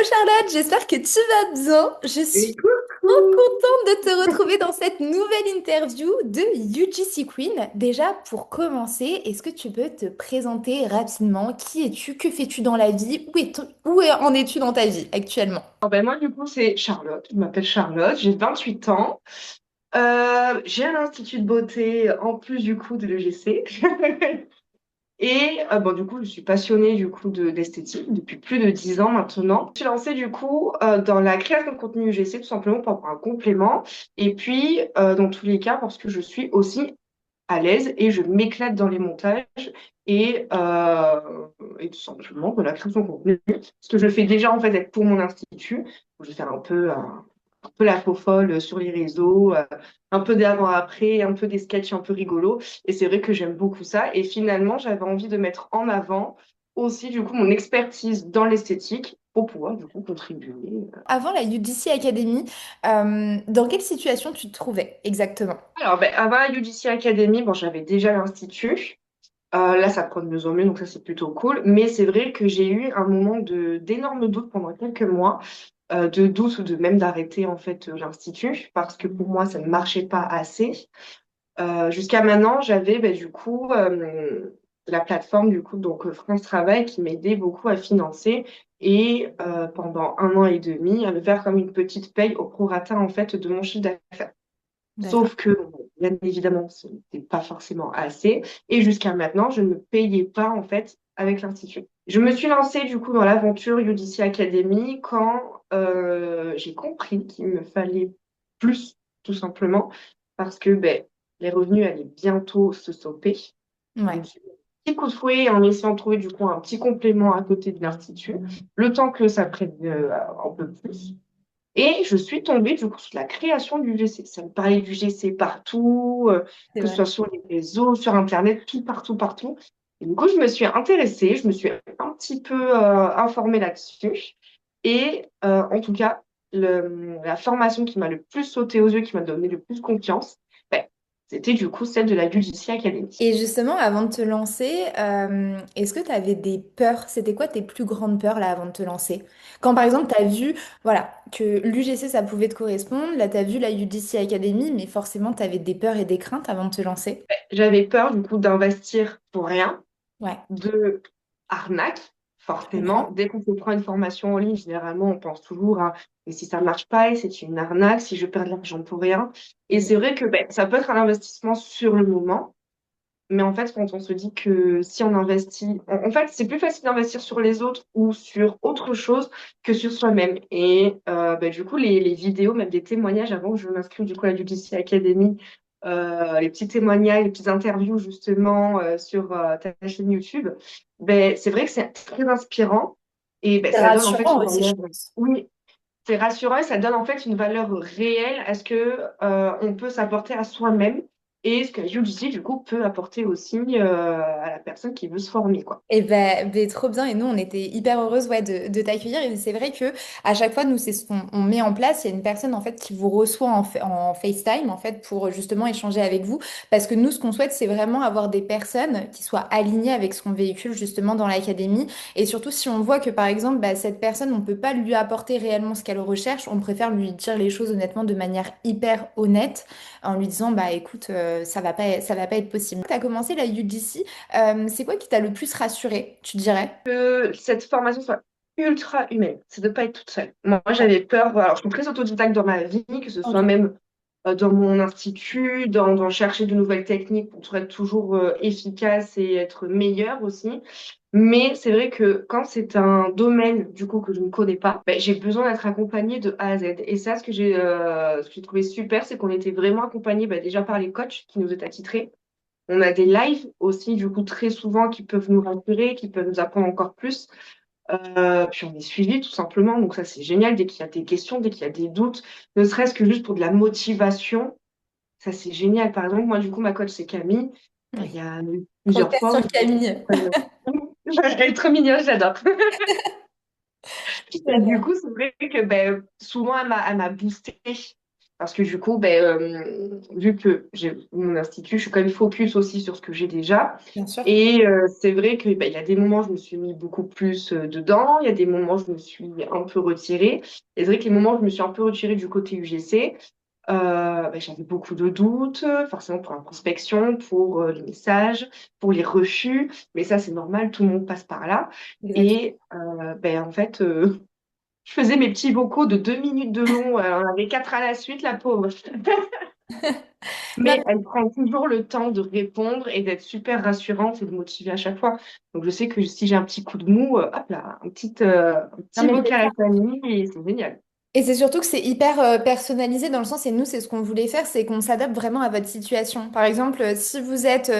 Charlotte, j'espère que tu vas bien. Je suis Et trop coucou! contente de te retrouver dans cette nouvelle interview de UGC Queen. Déjà, pour commencer, est-ce que tu peux te présenter rapidement? Qui es-tu? Que fais-tu dans la vie? En es-tu dans ta vie actuellement? Moi, du coup, c'est Charlotte. Je m'appelle Charlotte, j'ai 28 ans. J'ai un institut de beauté en plus, du coup, de l'EGC. Et du coup, je suis passionnée, du coup, d'esthétique depuis plus de 10 ans maintenant. Je suis lancée, du coup, dans la création de contenu UGC, tout simplement pour avoir un complément. Et puis, dans tous les cas, parce que je suis aussi à l'aise et je m'éclate dans les montages et, euh, et tout simplement de la création de contenu. Ce que je fais déjà en fait être pour mon institut. Je vais faire un peu la faux folle sur les réseaux, un peu d'avant-après, un peu des sketchs un peu rigolos. Et c'est vrai que j'aime beaucoup ça. Et finalement, j'avais envie de mettre en avant aussi du coup mon expertise dans l'esthétique pour pouvoir du coup contribuer. Avant la UGC Academy, dans quelle situation tu te trouvais exactement? Alors, avant la UGC Academy, bon, j'avais déjà l'institut. Là, ça prend de mieux en mieux, donc ça, c'est plutôt cool. Mais c'est vrai que j'ai eu un moment d'énorme doute pendant quelques mois, de doute ou de même d'arrêter en fait l'institut, parce que pour moi, ça ne marchait pas assez. Jusqu'à maintenant, j'avais du coup la plateforme du coup donc France Travail qui m'aidait beaucoup à financer et pendant 1 an et demi à me faire comme une petite paye au prorata en fait de mon chiffre d'affaires. D'accord. Sauf que, bon, bien évidemment, ce n'était pas forcément assez. Et jusqu'à maintenant, je ne payais pas, en fait, avec l'institut. Je me suis lancée, du coup, dans l'aventure UDC Academy quand j'ai compris qu'il me fallait plus, tout simplement, parce que les revenus allaient bientôt se stopper. Je me Ouais. suis mis un petit coup de fouet en essayant de trouver, du coup, un petit complément à côté de l'institut, le temps que ça prenne un peu plus. Et je suis tombée du coup sur la création du GC. Ça me parlait du GC partout, C'est que ce vrai. soit sur les réseaux, sur Internet, tout partout, partout. Et du coup, je me suis intéressée, je me suis un petit peu informée là-dessus. Et en tout cas, la formation qui m'a le plus sauté aux yeux, qui m'a donné le plus confiance, ben, c'était du coup celle de la UGC Academy. Et justement, avant de te lancer, est-ce que tu avais des peurs? C'était quoi tes plus grandes peurs là avant de te lancer? Quand par exemple, tu as vu voilà, que l'UGC, ça pouvait te correspondre, là, tu as vu la UGC Academy, mais forcément, tu avais des peurs et des craintes avant de te lancer. J'avais peur du coup d'investir pour rien, Ouais, de arnaque, je forcément. comprends. Dès qu'on se prend une formation en ligne, généralement, on pense toujours à et si ça marche pas, et c'est une arnaque, si je perds de l'argent pour rien. Et c'est vrai que ça peut être un investissement sur le moment, mais en fait, quand on se dit que si on investit, en fait, c'est plus facile d'investir sur les autres ou sur autre chose que sur soi-même. Et du coup, les vidéos, même des témoignages, avant que je m'inscrive du coup à l'UGC Academy, les petits témoignages, les petites interviews justement sur ta chaîne YouTube, c'est vrai que c'est très inspirant et C'est ça donne en fait rassurant une aussi, je valeur. pense. Oui, c'est rassurant et ça donne en fait une valeur réelle à ce que on peut s'apporter à soi-même et ce que UGC du coup peut apporter aussi à la personne qui veut se former quoi. Et ben, trop bien. Et nous, on était hyper heureuses ouais, de t'accueillir. Et c'est vrai que à chaque fois, nous, c'est ce qu'on met en place. Il y a une personne en fait qui vous reçoit en FaceTime en fait pour justement échanger avec vous. Parce que nous, ce qu'on souhaite, c'est vraiment avoir des personnes qui soient alignées avec ce qu'on véhicule justement dans l'académie. Et surtout, si on voit que par exemple, bah, cette personne, on peut pas lui apporter réellement ce qu'elle recherche, on préfère lui dire les choses honnêtement de manière hyper honnête en lui disant, bah écoute, ça va pas être possible. Tu as commencé la UGC. C'est quoi qui t'a le plus rassuré, tu dirais? Que cette formation soit ultra humaine, c'est de pas être toute seule. Moi, Ouais. j'avais peur, alors je suis très autodidacte dans ma vie, que ce soit Ok. même dans mon institut, dans chercher de nouvelles techniques pour être toujours efficace et être meilleure aussi. Mais c'est vrai que quand c'est un domaine du coup que je ne connais pas, j'ai besoin d'être accompagnée de A à Z. Et ça, ce que j'ai trouvé super, c'est qu'on était vraiment accompagnés déjà par les coachs qui nous étaient attitrés. On a des lives aussi, du coup, très souvent qui peuvent nous rassurer, qui peuvent nous apprendre encore plus. Puis on est suivi tout simplement. Donc ça, c'est génial. Dès qu'il y a des questions, dès qu'il y a des doutes, ne serait-ce que juste pour de la motivation, ça, c'est génial. Par exemple, moi, du coup, ma coach, c'est Camille. Il Oui. y a eu Gros plusieurs test fois sur où Camille. elle est trop mignonne, j'adore. Et du J'adore. coup, c'est vrai que souvent, elle m'a boostée Parce que du coup, vu que j'ai mon institut, je suis quand même focus aussi sur ce que j'ai déjà. Bien sûr. Et c'est vrai que il y a des moments où je me suis mis beaucoup plus dedans, il y a des moments où je me suis un peu retirée. Et c'est vrai que les moments où je me suis un peu retirée du côté UGC, j'avais beaucoup de doutes, forcément pour la prospection, pour les messages, pour les refus. Mais ça, c'est normal, tout le monde passe par là. Exact. Et en fait, je faisais mes petits vocaux de 2 minutes de long. On avait quatre à la suite, la pauvre. Non, Mais elle prend toujours le temps de répondre et d'être super rassurante et de motiver à chaque fois. Donc je sais que si j'ai un petit coup de mou, hop là, un non, petit mais vocal à famille et c'est génial. et c'est surtout que c'est hyper personnalisé dans le sens, et nous, c'est ce qu'on voulait faire, c'est qu'on s'adapte vraiment à votre situation. Par exemple, si vous êtes,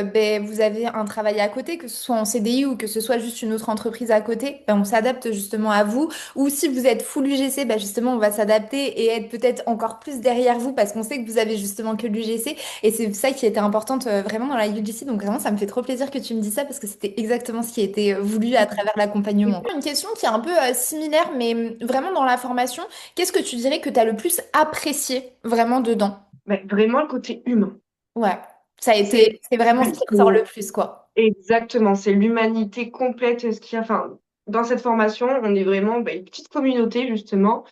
vous avez un travail à côté, que ce soit en CDI ou que ce soit juste une autre entreprise à côté, on s'adapte justement à vous. Ou si vous êtes full UGC, justement, on va s'adapter et être peut-être encore plus derrière vous parce qu'on sait que vous avez justement que l'UGC. Et c'est ça qui était importante vraiment dans la UGC. Donc vraiment, ça me fait trop plaisir que tu me dises ça parce que c'était exactement ce qui a été voulu à travers l'accompagnement. Une question qui est un peu similaire, mais vraiment dans la formation. Qu'est-ce que tu dirais que tu as le plus apprécié vraiment dedans? Mais vraiment le côté humain. Ouais, ça a C'est été, c'est vraiment ce qui ressort le plus, quoi. exactement, c'est l'humanité complète. Ce qu'il y a, enfin, dans cette formation, on est vraiment une petite communauté justement.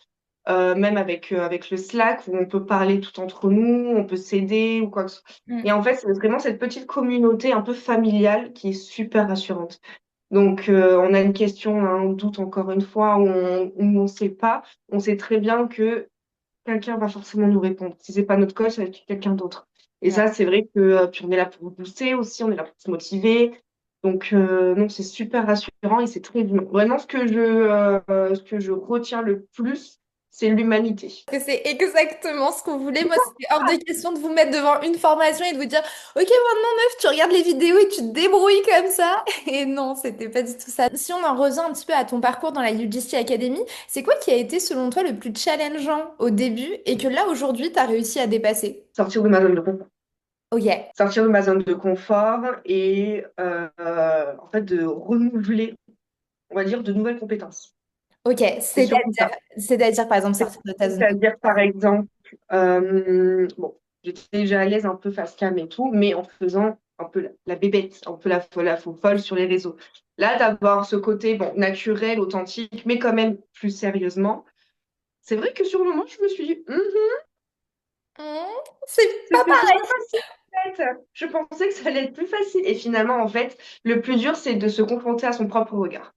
Même avec le Slack où on peut parler tout entre nous, on peut s'aider ou quoi que ce soit. Mm. Et en fait, c'est vraiment cette petite communauté un peu familiale qui est super rassurante. Donc, on a une question, un doute encore une fois, où on ne sait pas, on sait très bien que quelqu'un va forcément nous répondre. Si c'est pas notre coach, ça va être quelqu'un d'autre. Et Ouais. ça, c'est vrai que puis on est là pour vous booster aussi, on est là pour se motiver. Donc, non, c'est super rassurant et c'est très humain. Vraiment, ce que je retiens le plus, c'est l'humanité. Que c'est exactement ce qu'on voulait. Moi, c'était hors de question de vous mettre devant une formation et de vous dire, OK, maintenant, meuf, tu regardes les vidéos et tu te débrouilles comme ça. Et non, c'était pas du tout ça. Si on en revient un petit peu à ton parcours dans la UGC Academy, c'est quoi qui a été, selon toi, le plus challengeant au début et que là, aujourd'hui, tu as réussi à dépasser? Sortir de ma zone de confort. OK. Sortir de ma zone de confort et en fait de renouveler, on va dire, de nouvelles compétences. OK. C'est surtout ça. C'est-à-dire, par exemple, sortir de ta zone de C'est-à-dire, par confort. exemple, bon, j'étais déjà à l'aise un peu face cam et tout, mais en faisant un peu la bébête, un peu la folle sur les réseaux. Là, d'avoir ce côté, bon, naturel, authentique, mais quand même plus sérieusement, c'est vrai que sur le moment, je me suis dit, C'est pas c'était pas facile, en fait. Je pensais que ça allait être plus facile. Et finalement, en fait, le plus dur, c'est de se confronter à son propre regard.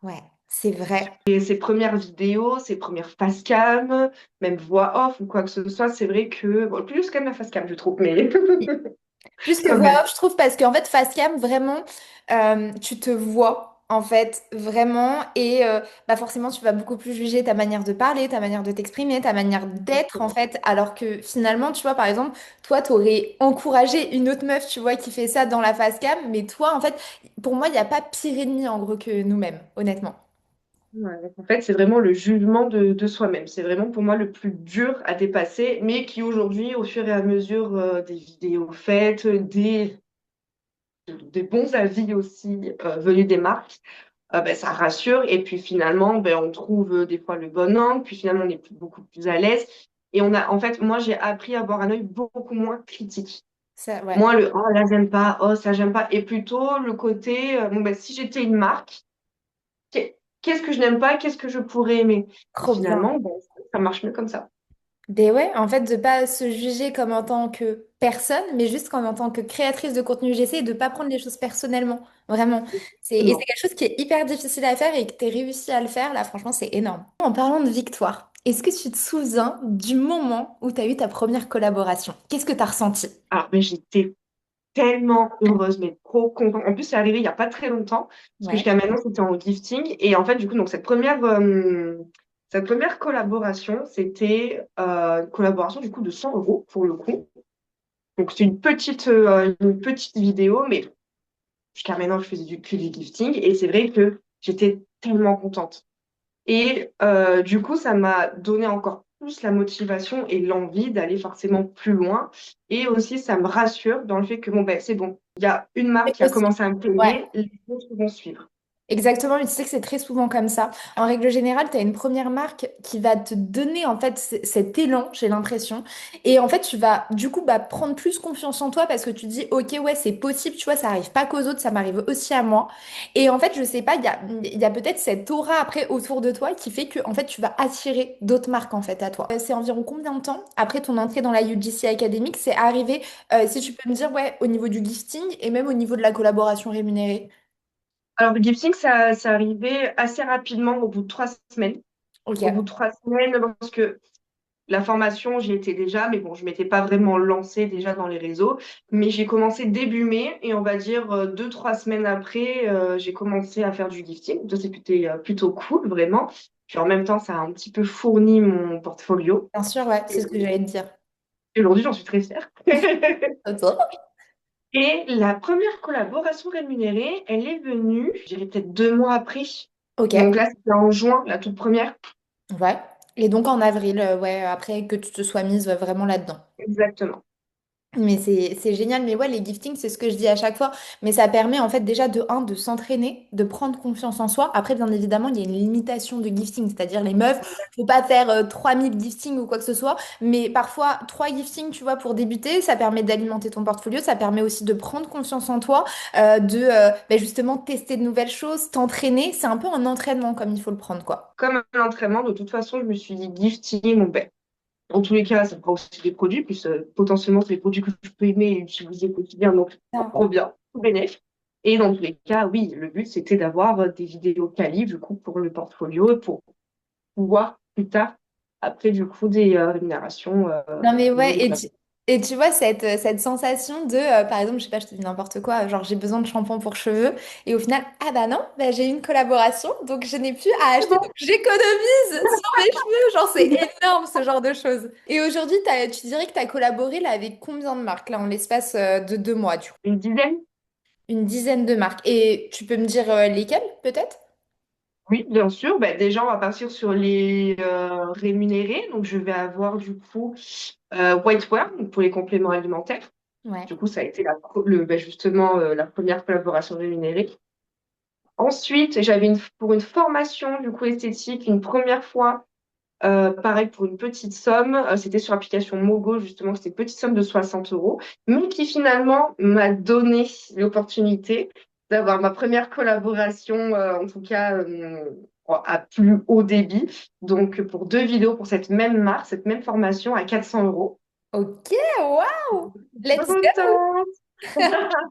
Ouais, c'est vrai. Et ses premières vidéos, ses premières face cam, même voix off ou quoi que ce soit, c'est vrai que, bon, le plus dur, c'est quand même la face cam, je trouve, mais Plus que quand voix même. off, je trouve, parce qu'en fait, face cam, vraiment, tu te vois, en fait, vraiment, et forcément, tu vas beaucoup plus juger ta manière de parler, ta manière de t'exprimer, ta manière d'être, en fait, alors que finalement, tu vois, par exemple, toi, t'aurais encouragé une autre meuf, tu vois, qui fait ça dans la face cam, mais toi, en fait, pour moi, il n'y a pas pire ennemi, en gros, que nous-mêmes, honnêtement. Ouais, donc en fait, c'est vraiment le jugement de soi-même. C'est vraiment pour moi le plus dur à dépasser, mais qui aujourd'hui, au fur et à mesure des vidéos faites, des bons avis aussi venus des marques, ça rassure. Et puis finalement, on trouve des fois le bon angle, puis finalement, on est beaucoup plus à l'aise. Et en fait, moi, j'ai appris à avoir un œil beaucoup moins critique. Ça, ouais, Moi, le oh là, j'aime pas, oh ça, j'aime pas. Et plutôt le côté, si j'étais une marque, qu'est-ce que je n'aime pas, qu'est-ce que je pourrais aimer? Et trop bien. finalement, ça marche mieux comme ça. Ben ouais, en fait, de pas se juger comme en tant que personne, mais juste comme en tant que créatrice de contenu GC et de pas prendre les choses personnellement. Vraiment. C'est Non. quelque chose qui est hyper difficile à faire et que tu réussi à le faire, là, franchement, c'est énorme. En parlant de victoire, est-ce que tu te souviens du moment où tu as eu ta première collaboration? Qu'est-ce que tu as ressenti? Alors, mais j'étais tellement heureuse, mais trop contente. En plus, c'est arrivé il n'y a pas très longtemps, parce que Ouais. jusqu'à maintenant, c'était en gifting. Et en fait, du coup, donc, cette première collaboration, c'était une collaboration du coup de 100 euros pour le coup. Donc, c'est une petite vidéo, mais jusqu'à maintenant, je faisais que du gifting. Et c'est vrai que j'étais tellement contente. Et du coup, ça m'a donné encore plus la motivation et l'envie d'aller forcément plus loin. Et aussi, ça me rassure dans le fait que bon, c'est bon. Il y a une marque C'est qui a possible. commencé à me Ouais. payer, les autres vont suivre. Exactement, mais tu sais que c'est très souvent comme ça. En règle générale, tu as une première marque qui va te donner en fait cet élan, j'ai l'impression. Et en fait, tu vas du coup prendre plus confiance en toi parce que tu dis, ok, ouais, c'est possible, tu vois, ça arrive pas qu'aux autres, ça m'arrive aussi à moi. Et en fait, je sais pas, il y a peut-être cette aura après autour de toi qui fait que en fait, tu vas attirer d'autres marques en fait à toi. C'est environ combien de temps après ton entrée dans la UGC Academy que c'est arrivé, si tu peux me dire, ouais, au niveau du gifting et même au niveau de la collaboration rémunérée? Alors, le gifting, ça arrivait assez rapidement au bout de 3 semaines. Ok. Au bout de 3 semaines, parce que la formation, j'y étais déjà, mais bon, je m'étais pas vraiment lancée déjà dans les réseaux. Mais j'ai commencé début mai et on va dire 2, 3 semaines après, j'ai commencé à faire du gifting. Ça, c'était plutôt cool, vraiment. Puis en même temps, ça a un petit peu fourni mon portfolio. Bien sûr, ouais, Et c'est ce que j'allais te dire. aujourd'hui, j'en suis très fière. Attends. Et la première collaboration rémunérée, elle est venue, je dirais peut-être 2 mois après. Ok, Donc là, c'était en juin, la toute première. ouais. Et donc en avril, ouais, après que tu te sois mise vraiment là-dedans. Exactement. Mais c'est génial, mais ouais, les giftings, c'est ce que je dis à chaque fois, mais ça permet en fait déjà de un, de s'entraîner, de prendre confiance en soi. Après, bien évidemment, il y a une limitation de gifting, c'est-à-dire les meufs, faut pas faire 3000 giftings ou quoi que ce soit, mais parfois 3 giftings, tu vois, pour débuter, ça permet d'alimenter ton portfolio, ça permet aussi de prendre confiance en toi, justement tester de nouvelles choses, t'entraîner, c'est un peu un entraînement comme il faut le prendre, quoi. Comme un entraînement, de toute façon, je me suis dit gifting, bon, ben, en tous les cas, ça prend aussi des produits, puis potentiellement, c'est des produits que je peux aimer et utiliser au quotidien, donc Ah. trop bien, tout bénéf. Et dans tous les cas, oui, le but, c'était d'avoir des vidéos quali, du coup, pour le portfolio et pour pouvoir plus tard, après, du coup, des rémunérations Non mais au niveau ouais, des collaborations. et tu vois cette sensation de, par exemple, je sais pas, je te dis n'importe quoi, genre j'ai besoin de shampoing pour cheveux, et au final, ah bah non, bah, j'ai une collaboration, donc je n'ai plus à C'est acheter, bon. donc j'économise sur mes cheveux, genre c'est énorme ce genre de choses. Et aujourd'hui, tu dirais que tu as collaboré là avec combien de marques, là, en l'espace de 2 mois, du coup? Une dizaine. Une dizaine de marques. Et tu peux me dire lesquelles, peut-être? Oui, bien sûr. Ben, déjà, on va partir sur les rémunérés. Donc, je vais avoir du coup Whitewear donc pour les compléments alimentaires. Ouais. Du coup, ça a été justement la première collaboration rémunérée. Ensuite, pour une formation du coup esthétique, une première fois, pareil pour une petite somme. C'était sur l'application Mogo, justement, c'était une petite somme de 60 euros, mais qui finalement m'a donné l'opportunité d'avoir ma première collaboration, en tout cas à plus haut débit. Donc, pour 2 vidéos pour cette même marque, cette même formation à 400 euros. Ok, waouh! Trop Let's go! contente!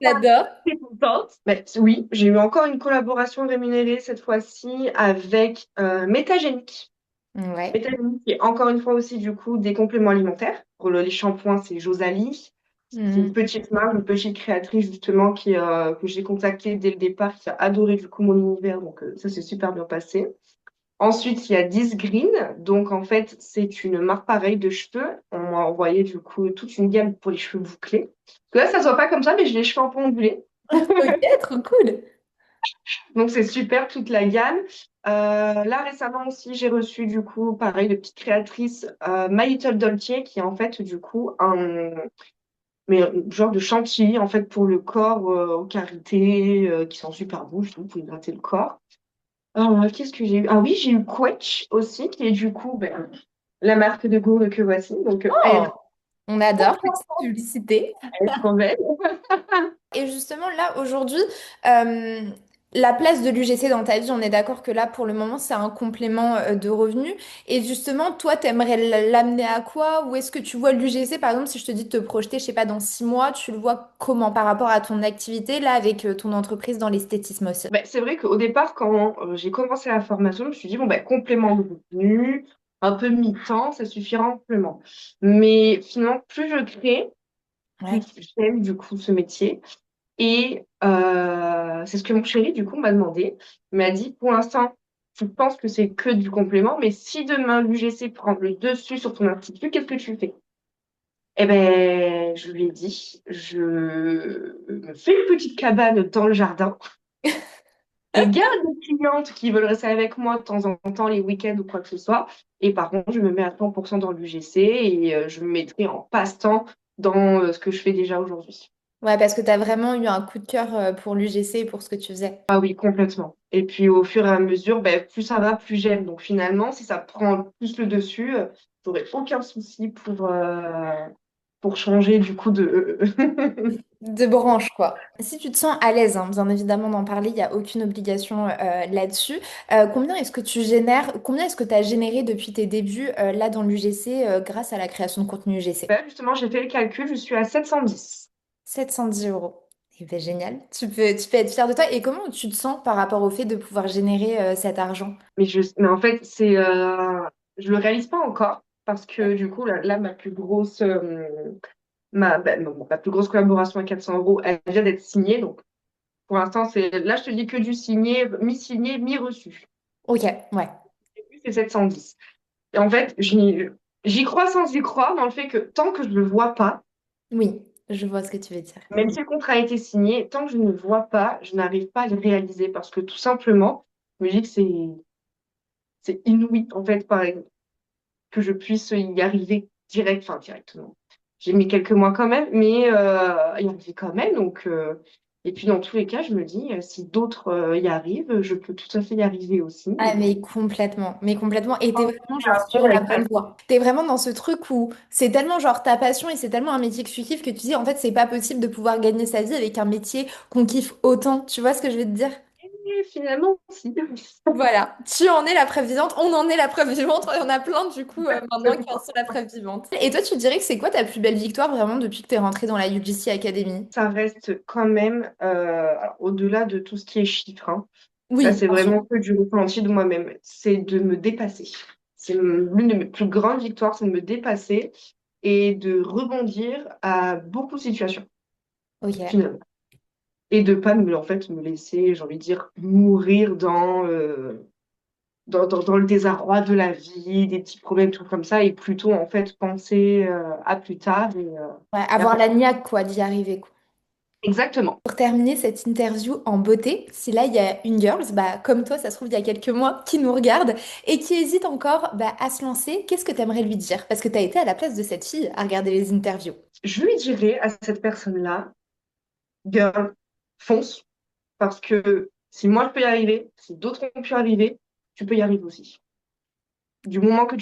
J'adore. Très contente. Mais oui, j'ai eu encore une collaboration rémunérée cette fois-ci avec Métagénique. Ouais. Métagénique qui est encore une fois aussi du coup des compléments alimentaires. Pour les shampoings, c'est Josali. C'est une Mhm. petite marque, une petite créatrice justement que j'ai contactée dès le départ, qui a adoré du coup mon univers. Donc ça s'est super bien passé. Ensuite, il y a 10 Green. Donc en fait, c'est une marque pareille de cheveux. On m'a envoyé du coup toute une gamme pour les cheveux bouclés. Parce que là, ça se voit pas comme ça, mais j'ai les cheveux un peu ondulés. Ok, trop cool. Donc c'est super toute la gamme. Là récemment aussi j'ai reçu du coup pareil de petite créatrice My Little Dolce qui est en fait du coup un genre de chantilly en fait pour le corps aux carités qui sont super beaux je trouve pour hydrater le corps. Qu'est-ce que j'ai eu? Ah oui j'ai eu Quetch aussi qui est du coup ben, la marque de goût que voici donc Oh, on adore, petite publicité. elle est trop belle. Et justement, là, aujourd'hui, euh, la place de l'UGC dans ta vie, on est d'accord que là, pour le moment, c'est un complément de revenus. Et justement, toi, t'aimerais l'amener à quoi? Ou est-ce que tu vois l'UGC, par exemple, si je te dis de te projeter, je sais pas, dans 6 mois, tu le vois comment par rapport à ton activité, là, avec ton entreprise dans l'esthétisme aussi? Ben, c'est vrai qu'au départ, quand j'ai commencé la formation, je me suis dit, bon, ben, complément de revenu, un peu mi-temps, ça suffira amplement. Mais finalement, plus je crée, plus Ouais. j'aime du coup ce métier. Et c'est ce que mon chéri, du coup, m'a demandé. Il m'a dit, pour l'instant, tu penses que c'est que du complément, mais si demain l'UGC prend le dessus sur ton institut, qu'est-ce que tu fais? Eh ben, je lui ai dit, je me fais une petite cabane dans le jardin. Je garde des clientes qui veulent rester avec moi de temps en temps, les week-ends ou quoi que ce soit. Et par contre, je me mets à 100% dans l'UGC et je me mettrai en passe-temps dans ce que je fais déjà aujourd'hui. Ouais, parce que tu as vraiment eu un coup de cœur pour l'UGC et pour ce que tu faisais. Ah oui, complètement. Et puis au fur et à mesure, ben, plus ça va, plus j'aime. Donc finalement, si ça prend plus le dessus, j'aurais aucun souci pour changer du coup de... De branche, quoi. Si tu te sens à l'aise, hein, bien évidemment, d'en parler, il n'y a aucune obligation là-dessus. Combien est-ce que tu génères, combien est-ce que tu as généré depuis tes débuts là dans l'UGC grâce à la création de contenu UGC? Ben, justement, j'ai fait le calcul, je suis à 710. 710 euros. Eh bien, génial. Tu peux être fier de toi. Et comment tu te sens par rapport au fait de pouvoir générer cet argent? Mais en fait, je le réalise pas encore parce que du coup, là ma plus grosse, ben, non, ma plus grosse collaboration à 400 euros, elle vient d'être signée. Donc pour l'instant, là, je te dis que du signé, mi-signé, mi-reçu. Ok, ouais. Et puis, c'est 710. Et en fait, j'y crois sans y croire dans le fait que tant que je ne le vois pas, Oui, je vois ce que tu veux dire. même si le contrat a été signé, tant que je ne le vois pas, je n'arrive pas à le réaliser parce que tout simplement, je me dis que c'est inouï, en fait, que je puisse y arriver enfin directement. J'ai mis quelques mois quand même, mais y arriver quand même. Et puis dans tous les cas, je me dis, si d'autres y arrivent, je peux tout à fait y arriver aussi. Ah, mais complètement, mais complètement. Et t'es vraiment genre sur Bon, la bonne voie. T'es vraiment dans ce truc où c'est tellement genre ta passion et c'est tellement un métier que tu kiffes que tu dis en fait c'est pas possible de pouvoir gagner sa vie avec un métier qu'on kiffe autant. Tu vois ce que je veux te dire? Et finalement, si. Voilà, tu en es la preuve vivante, on en est la preuve vivante, il y en a plein du coup maintenant qui en Exactement. sont la preuve vivante. Et toi tu dirais que c'est quoi ta plus belle victoire vraiment depuis que t'es rentrée dans la UGC Academy? Ça reste quand même, alors, au-delà de tout ce qui est chiffres, hein, là, Oui, c'est bien sûr. vraiment que du ressenti de moi-même. C'est de me dépasser. C'est l'une de mes plus grandes victoires, c'est de me dépasser et de rebondir à beaucoup de situations, Ok. finalement. Et de pas en fait, me laisser, j'ai envie de dire, mourir dans le désarroi de la vie, des petits problèmes, tout comme ça, et plutôt, en fait, penser à plus tard Ouais, et à avoir la pourquoi. niaque quoi d'y arriver. Exactement. Pour terminer cette interview en beauté, si là il y a une girls, bah, comme toi, ça se trouve il y a quelques mois, qui nous regarde et qui hésite encore bah, à se lancer, qu'est-ce que tu aimerais lui dire? Parce que tu as été à la place de cette fille à regarder les interviews. Je lui dirais à cette personne-là, girl, fonce, parce que si moi je peux y arriver, si d'autres ont pu y arriver, tu peux y arriver aussi. Du moment que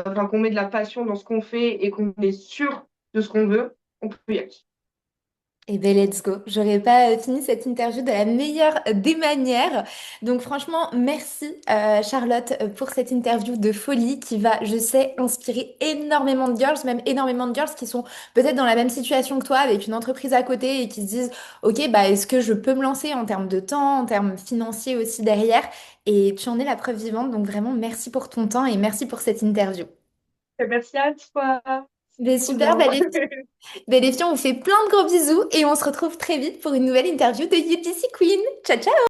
enfin, qu'on met de la passion dans ce qu'on fait et qu'on est sûr de ce qu'on veut, on peut y aller. Eh ben let's go. J'aurais pas fini cette interview de la meilleure des manières. Donc franchement, merci Charlotte pour cette interview de folie qui va, je sais, inspirer énormément de girls, même énormément de girls qui sont peut-être dans la même situation que toi avec une entreprise à côté et qui se disent, OK, bah est-ce que je peux me lancer en termes de temps, en termes financiers aussi derrière? Et tu en es la preuve vivante. Donc vraiment, merci pour ton temps et merci pour cette interview. Merci à toi. Mais Trop super, bien. bah, les filles, on vous fait plein de gros bisous et on se retrouve très vite pour une nouvelle interview de UGC Queen. Ciao, ciao!